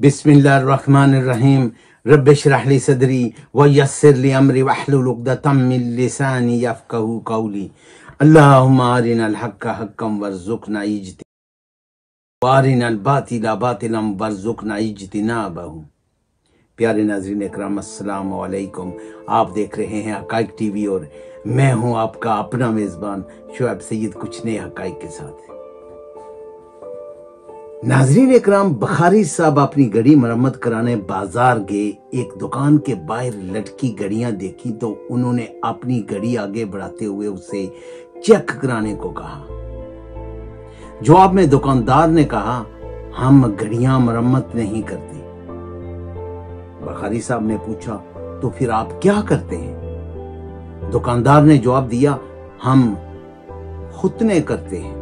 बिस्मिल्लाहिर्रहमानिर्रहीम रब्बिश्रह ली सदरी व यस्सिर ली अमरी वहलुल उक़दतम मिन लिसानी यफ़क़हू क़ौली। अल्लाहुम्मा अरिनल हक़्क़ हक़्क़न वरज़ुक़ना इज्तिनाबहू व अरिनल बातिला बातिलन वरज़ुक़ना इज्तिनाबहू। प्यारे नाज़रीन इकराम, अस्सलामु अलैकुम। आप देख रहे हैं हक़ाइक़ टीवी और मैं हूं आपका अपना मेज़बान शुएब सैयद, कुछ नए हक़ाइक़ के साथ। नाज़रीन इकराम, बुखारी साहब अपनी घड़ी मरम्मत कराने बाजार गए। एक दुकान के बाहर लटकी घड़ियां देखी तो उन्होंने अपनी घड़ी आगे बढ़ाते हुए उसे चेक कराने को कहा। जवाब में दुकानदार ने कहा, हम घड़ियां मरम्मत नहीं करते। बुखारी साहब ने पूछा, तो फिर आप क्या करते हैं? दुकानदार ने जवाब दिया, हम खुतने करते हैं।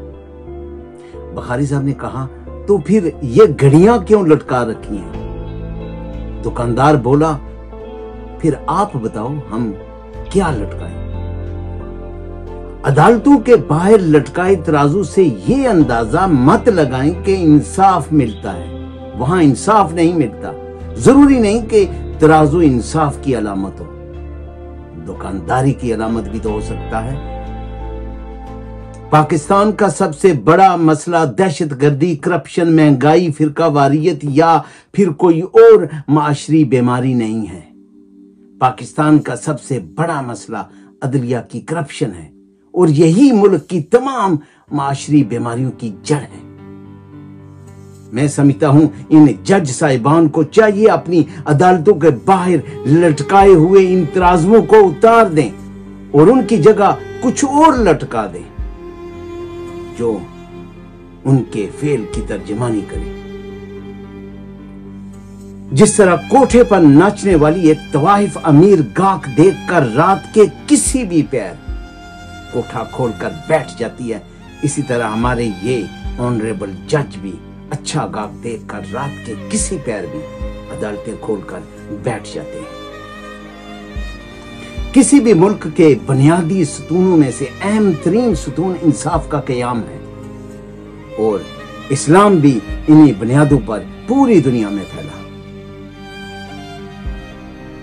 बुखारी साहब ने कहा, तो फिर ये घड़ियां क्यों लटका रखी हैं? दुकानदार बोला, फिर आप बताओ हम क्या लटकाएं? अदालतों के बाहर लटकाए तराजू से ये अंदाजा मत लगाएं कि इंसाफ मिलता है। वहां इंसाफ नहीं मिलता। जरूरी नहीं कि तराजू इंसाफ की अलामत हो, दुकानदारी की अलामत भी तो हो सकता है। पाकिस्तान का सबसे बड़ा मसला दहशतगर्दी, करप्शन, महंगाई, फिरकावारियत या फिर कोई और माशरी बीमारी नहीं है। पाकिस्तान का सबसे बड़ा मसला अदलिया की करप्शन है और यही मुल्क की तमाम माशरी बीमारियों की जड़ है। मैं समझता हूं इन जज साहिबान को चाहिए अपनी अदालतों के बाहर लटकाए हुए इन तराजुओं को उतार दें और उनकी जगह कुछ और लटका दें जो उनके फेल की तर्जमानी करे। जिस तरह कोठे पर नाचने वाली एक तवाइफ अमीर गाहक देखकर रात के किसी भी पैर कोठा खोलकर बैठ जाती है, इसी तरह हमारे ये ऑनरेबल जज भी अच्छा गाहक देखकर रात के किसी पैर भी अदालतें खोलकर बैठ जाते हैं। किसी भी मुल्क के बुनियादी सुतूनों में से अहम तरीन सुतून इंसाफ का क़याम है और इस्लाम भी इन्हीं बुनियादों पर पूरी दुनिया में फैला।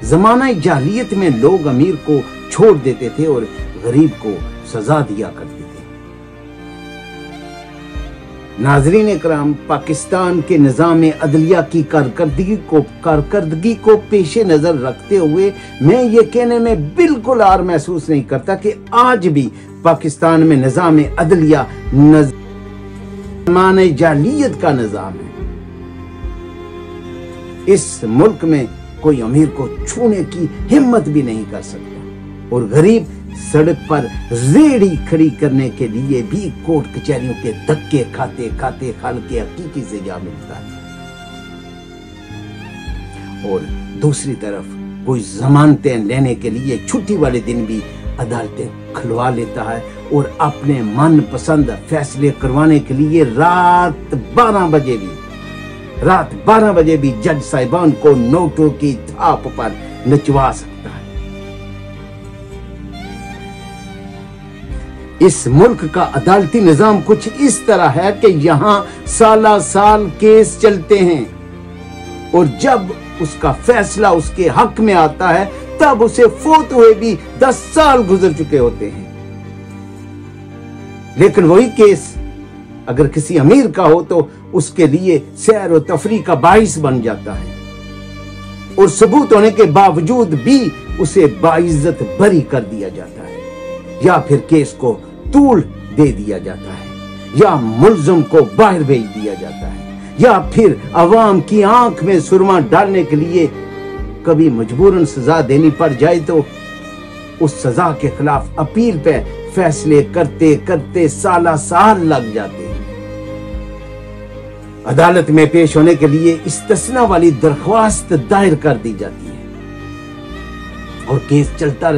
ज़माना जाहिलियत में लोग अमीर को छोड़ देते थे और गरीब को सजा दिया करते थे। नाज़रीन इकराम, पाकिस्तान के निज़ाम अदलिया की कारकर्दगी को पेशे नजर रखते हुए मैं ये कहने में बिल्कुल आर महसूस नहीं करता कि आज भी पाकिस्तान में निज़ाम अदलिया ज़माने जाहिलियत का निज़ाम है। इस मुल्क में कोई अमीर को छूने की हिम्मत भी नहीं कर सकता और गरीब सड़क पर रेड़ी खड़ी करने के लिए भी कोर्ट कचहरियों के धक्के खाते खाते खाल के हकीकी से जा मिलता है। और दूसरी तरफ कोई जमानतें लेने के लिए छुट्टी वाले दिन भी अदालतें खुलवा लेता है और अपने मन पसंद फैसले करवाने के लिए रात 12 बजे भी जज साहिबान को नोटों की थाप पर नचवा सकता है। इस मुल्क का अदालती निजाम कुछ इस तरह है कि यहां साला साल केस चलते हैं और जब उसका फैसला उसके हक में आता है तब उसे फोत हुए भी 10 साल गुजर चुके होते हैं। लेकिन वही केस अगर किसी अमीर का हो तो उसके लिए सैर और तफरीह का बाइस बन जाता है और सबूत होने के बावजूद भी उसे बाइज्जत बरी कर दिया जाता है या फिर केस को तूल दे दिया जाता है या मुल्ज़िम को बाहर भेज दिया जाता है या फिर अवाम की आंख में सुरमा डालने के लिए कभी मजबूरन सजा देनी पड़ जाए तो उस सजा के खिलाफ अपील पे फैसले करते करते साला साल लग जाते हैं। अदालत में पेश होने के लिए इस्तिस्ना वाली दरख्वास्त दायर कर दी जाती है और केस चलता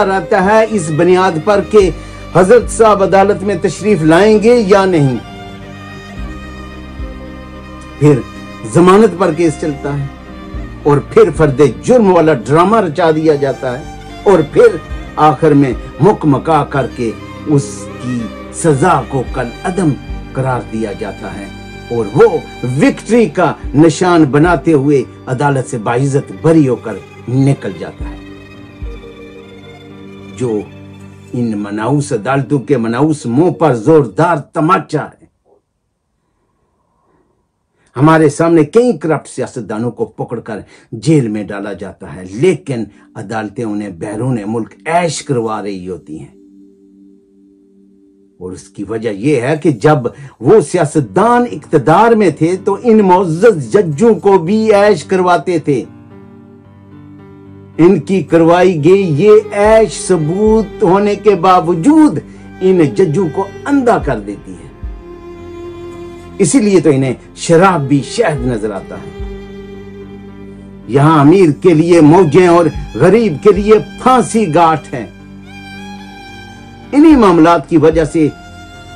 रहता है इस बुनियाद पर कि हजरत साहब अदालत में तशरीफ लाएंगे या नहीं। फिर जमानत पर केस चलता है और फिर फर्दे जुर्म वाला ड्रामा रचा दिया जाता है और फिर आखिर में मुकमका करके उसकी सजा को कल अदम करार दिया जाता है और वो विक्ट्री का निशान बनाते हुए अदालत से बाइज्जत बरी होकर निकल जाता है। जो इन मनाऊस अदालतों के मनाऊस मुंह पर जोरदार तमाचा है। हमारे सामने कई करप्ट सियासतदानों को पकड़कर जेल में डाला जाता है, लेकिन अदालतें उन्हें बैरून मुल्क ऐश करवा रही होती हैं। और उसकी वजह यह है कि जब वो सियासतदान इक्तदार में थे तो इन मुअज़्ज़ज़ जजों को भी ऐश करवाते थे। इनकी करवाई गई ये ऐश सबूत होने के बावजूद इन जजों को अंधा कर देती है। इसीलिए तो इन्हें शराब भी शहद नजर आता है। यहां अमीर के लिए मौजें और गरीब के लिए फांसी गाठ है। इन्हीं मामलात की वजह से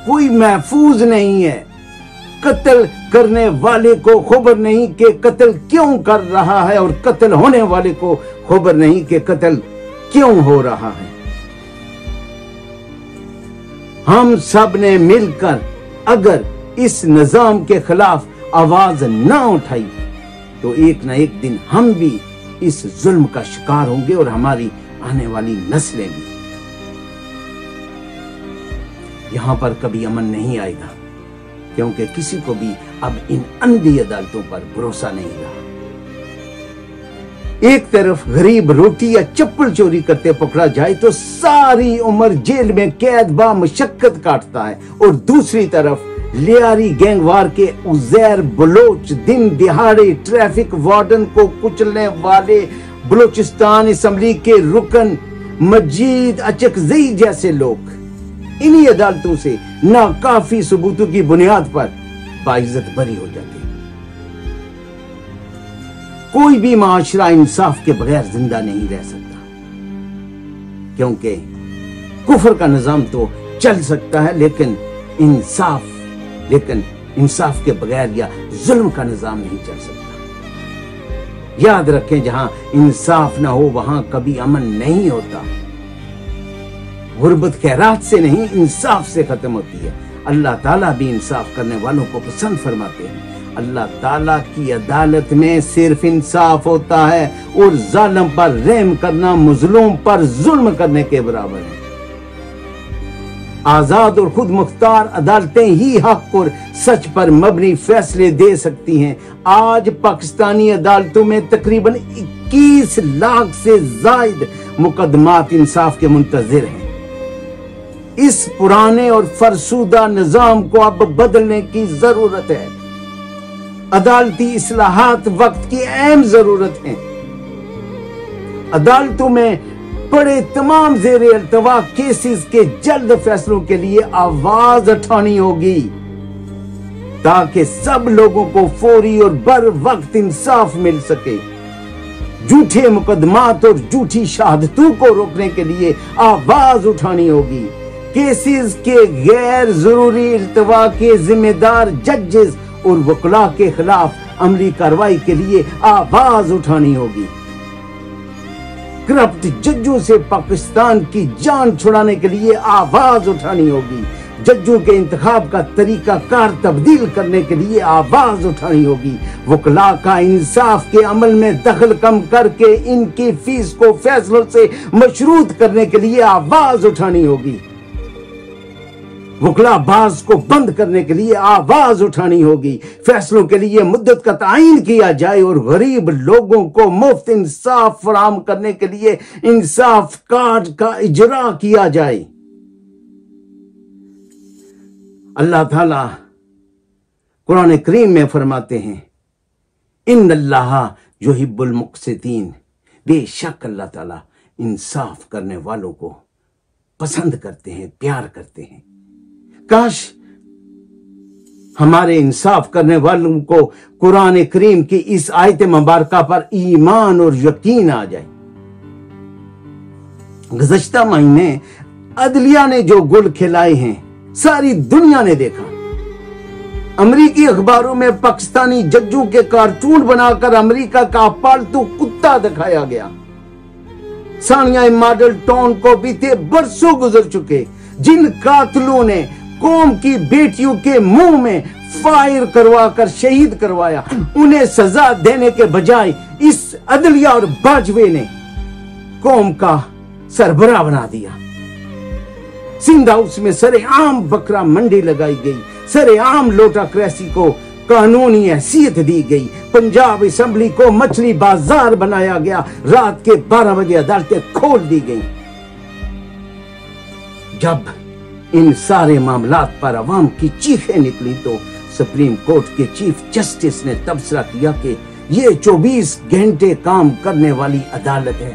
कोई महफूज नहीं है। कत्ल करने वाले को खबर नहीं कि कत्ल क्यों कर रहा है और कत्ल होने वाले को खबर नहीं कि कत्ल क्यों हो रहा है। हम सब ने मिलकर अगर इस निजाम के खिलाफ आवाज ना उठाई तो एक ना एक दिन हम भी इस जुल्म का शिकार होंगे और हमारी आने वाली नस्लें भी। यहां पर कभी अमन नहीं आएगा, क्योंकि किसी को भी अब इन अंधी अदालतों पर भरोसा नहीं रहा। एक तरफ गरीब रोटी या चप्पल चोरी करते पकड़ा जाए तो सारी उम्र जेल में कैद बा मशक्कत काटता है, और दूसरी तरफ लियारी गैंगवार के उजैर बलोच दिन दिहाड़े ट्रैफिक वार्डन को कुचलने वाले बलोचिस्तान असेंबली के रुकन मजीद अचकजई जैसे लोग इन्हीं अदालतों से नाकाफी सबूतों की बुनियाद पर बाइज्जत बरी हो जाते हैं। कोई भी माशरा इंसाफ के बगैर जिंदा नहीं रह सकता, क्योंकि कुफर का निजाम तो चल सकता है लेकिन इंसाफ के बगैर या जुल्म का निजाम नहीं चल सकता। याद रखें, जहां इंसाफ ना हो वहां कभी अमन नहीं होता। गुर्बत खैरात से नहीं, इंसाफ से खत्म होती है। अल्लाह ताला भी इंसाफ करने वालों को पसंद फरमाते हैं। अल्लाह ताला की अदालत में सिर्फ इंसाफ होता है और जालिम पर रहम करना मजलूम पर जुल्म करने के बराबर है। आजाद और खुद मुख्तार अदालतें ही हक और सच पर मबनी फैसले दे सकती हैं। आज पाकिस्तानी अदालतों में तकरीबन 21 लाख से जायद मुकदमात इंसाफ के मुंतजिर हैं। इस पुराने और फरसूदा निजाम को अब बदलने की जरूरत है। अदालती इस्लाहात वक्त की अहम जरूरत है। अदालतों में पड़े तमाम ज़ेरे अल्तवा केसेस के जल्द फैसलों के लिए आवाज उठानी होगी, ताकि सब लोगों को फौरी और बर वक्त इंसाफ मिल सके। झूठे मुकदमात और झूठी शहादतों को रोकने के लिए आवाज उठानी होगी। केसेस के गैर जरूरी अल्तवा के जिम्मेदार जजेस और वकला के खिलाफ अमली कार्रवाई के लिए आवाज उठानी होगी। करप्ट जजों से पाकिस्तान की जान छुड़ाने के लिए आवाज उठानी होगी। जजों के इंतखाब का तरीका कार तब्दील करने के लिए आवाज उठानी होगी। वकला का इंसाफ के अमल में दखल कम करके इनकी फीस को फैसलों से मशरूत करने के लिए आवाज उठानी होगी। वकलाबाज को बंद करने के लिए आवाज उठानी होगी। फैसलों के लिए मुद्दत का तायीन किया जाए और गरीब लोगों को मुफ्त इंसाफ फराहम करने के लिए इंसाफ कार्ड का इजरा किया जाए। अल्लाह ताला कुरान करीम में फरमाते हैं, इन्नल्लाह युहिब्बुल मुक़सितीन, बेशक अल्लाह ताला इंसाफ करने वालों को पसंद करते हैं, प्यार करते हैं। काश हमारे इंसाफ करने वालों को कुरान करीम की इस आयत मुबारका पर ईमान और यकीन आ जाए। गुज़श्ता महीने अदलिया ने जो गुल खिलाए हैं सारी दुनिया ने देखा। अमेरिकी अखबारों में पाकिस्तानी जजों के कार्टून बनाकर अमेरिका का पालतू कुत्ता दिखाया गया। सानिया मॉडल टाउन को बीते बरसों गुजर चुके, जिन कातलों ने قوم کی بیٹیوں کے منہ میں فائر کروا کر شہید کروایا. انہیں سزا دینے کے بجائے اس عدلیہ اور باجوے نے قوم کا سربراہ بنا دیا. سندھ ہاؤس میں سر عام بکرا منڈی لگائی گئی. سر عام لوٹا کریسی کو قانونی حیثیت دی گئی. پنجاب اسمبلی کو مچھلی بازار بنایا گیا. رات کے 12 بجے عدالتیں کھول دی گئیں. جب ان سارے معاملات پر عوام کی چیخیں نکلی تو سپریم کورٹ کے چیف جسٹس نے تبصرہ کیا کہ یہ 24 گھنٹے کام کرنے والی عدالت ہے.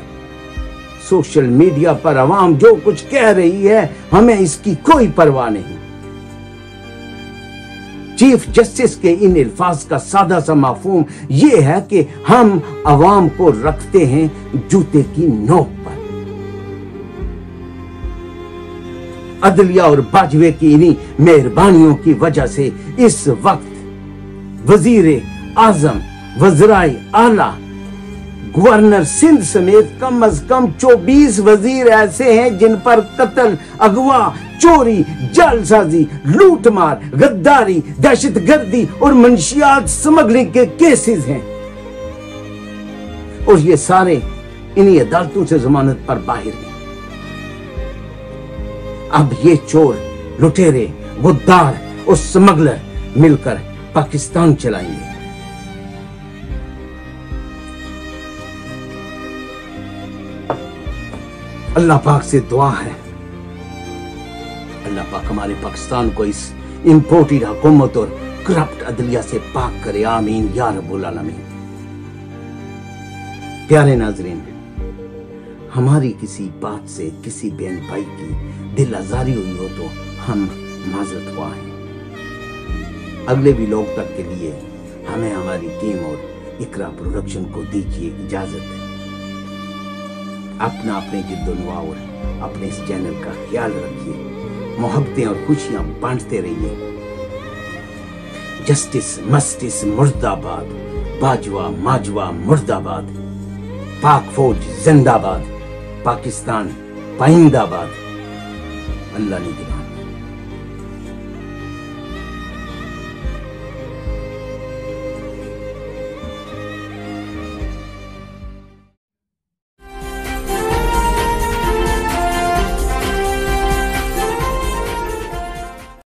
سوشل میڈیا پر عوام جو کچھ کہہ رہی ہے ہمیں اس کی کوئی پرواہ نہیں. چیف جسٹس کے ان الفاظ کا سادہ سا مفہوم یہ ہے کہ ہم عوام کو رکھتے ہیں جوتے کی نوک پر. عدلیہ اور باجوے کی انہی مہربانیوں کی وجہ سے اس وقت وزیر اعظم، وزرائے اعلیٰ، گورنر سندھ سمیت کم از کم 24 وزیر ایسے ہیں جن پر قتل، اغوا، چوری، جعل سازی، لوٹ مار، غداری، دہشت گردی اور منشیات سمگلنگ کے کیسز ہیں، اور یہ سارے انہی عدالتوں سے ضمانت پر باہر ہیں. اب یہ چور، لٹیرے، غدار اور سمگلر مل کر پاکستان چلائیں گے. اللہ پاک سے دعا ہے اللہ پاک ہمارے پاکستان کو اس امپورٹڈ حکومت اور کرپٹ عدلیہ سے پاک کرے. آمین یا رب العالمین. پیارے ناظرین، ہماری کسی بات سے کسی بہن بھائی کی دل آزاری ہوئی ہو تو ہم معذرت خواہ ہیں. اگلے بھی لوگ تک کے لیے ہمیں ہماری ٹیم اور اقرا پروڈکشن کو دیجیے اجازت. اپنے جد و نوا اور اپنے اس چینل کا خیال رکھیے. محبتیں اور خوشیاں بانٹتے رہیے. جسٹس مسٹس مرد آباد، باجوہ ماجوہ مرد آباد، پاک فوج زندہ باد، پاکستان پائندہ باد. اللہ نے